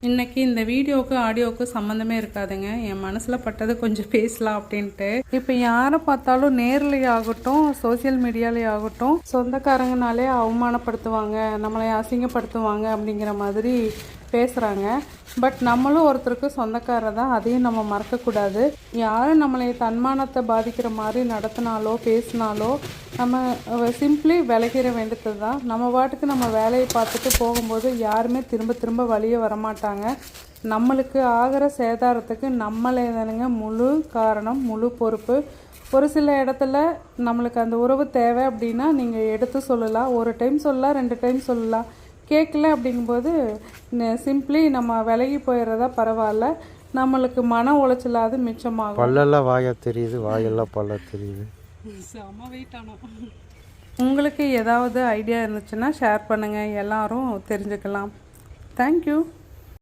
இன்னைக்கு இந்த வீடியோவுக்கு ஆடியோவுக்கு சம்மந்தமே இருக்காதுங்க. என் மனசில் பட்டது கொஞ்சம் பேசலாம் அப்படின்ட்டு. இப்போ யாரை பார்த்தாலும் நேர்லேயே ஆகட்டும், சோசியல் மீடியாலே ஆகட்டும், சொந்தக்காரங்கனாலே அவமானப்படுத்துவாங்க, நம்மளை அசிங்கப்படுத்துவாங்க அப்படிங்கிற மாதிரி பேசுகிறாங்க. பட் நம்மளும் ஒருத்தருக்கு சொந்தக்காரர் தான், அதையும் நம்ம மறக்கக்கூடாது. யாரும் நம்மளை தன்மானத்தை பாதிக்கிற மாதிரி நடத்தினாலோ பேசினாலோ நம்ம சிம்பிளி விலகிற வேண்டியது தான். நம்ம பாட்டுக்கு நம்ம வேலையை பார்த்துட்டு போகும்போது யாருமே திரும்ப திரும்ப வழியே வரமாட்டாங்க. நம்மளுக்கு ஆகிற சேதாரத்துக்கு நம்மளே தானுங்க முழு காரணம், முழு பொறுப்பு. ஒரு சில இடத்துல நம்மளுக்கு அந்த உறவு தேவை அப்படின்னா நீங்கள் எடுத்து சொல்லலாம். ஒரு டைம் சொல்லலாம், 2 டைம் சொல்லலாம். கேட்கல அப்படிங்கும்போது சிம்பிளி நம்ம விலகி போயிடுறதா பரவாயில்ல. நம்மளுக்கு மன உளைச்சலாவது மிச்சமாகும். பல்லெல்லாம் வாயா தெரியுது, வாயெல்லாம் பல்ல தெரியுது. செம வெயிட் ஆனோம். உங்களுக்கு ஏதாவது ஐடியா இருந்துச்சுன்னா ஷேர் பண்ணுங்கள், எல்லாரும் தெரிஞ்சுக்கலாம். தேங்க்யூ.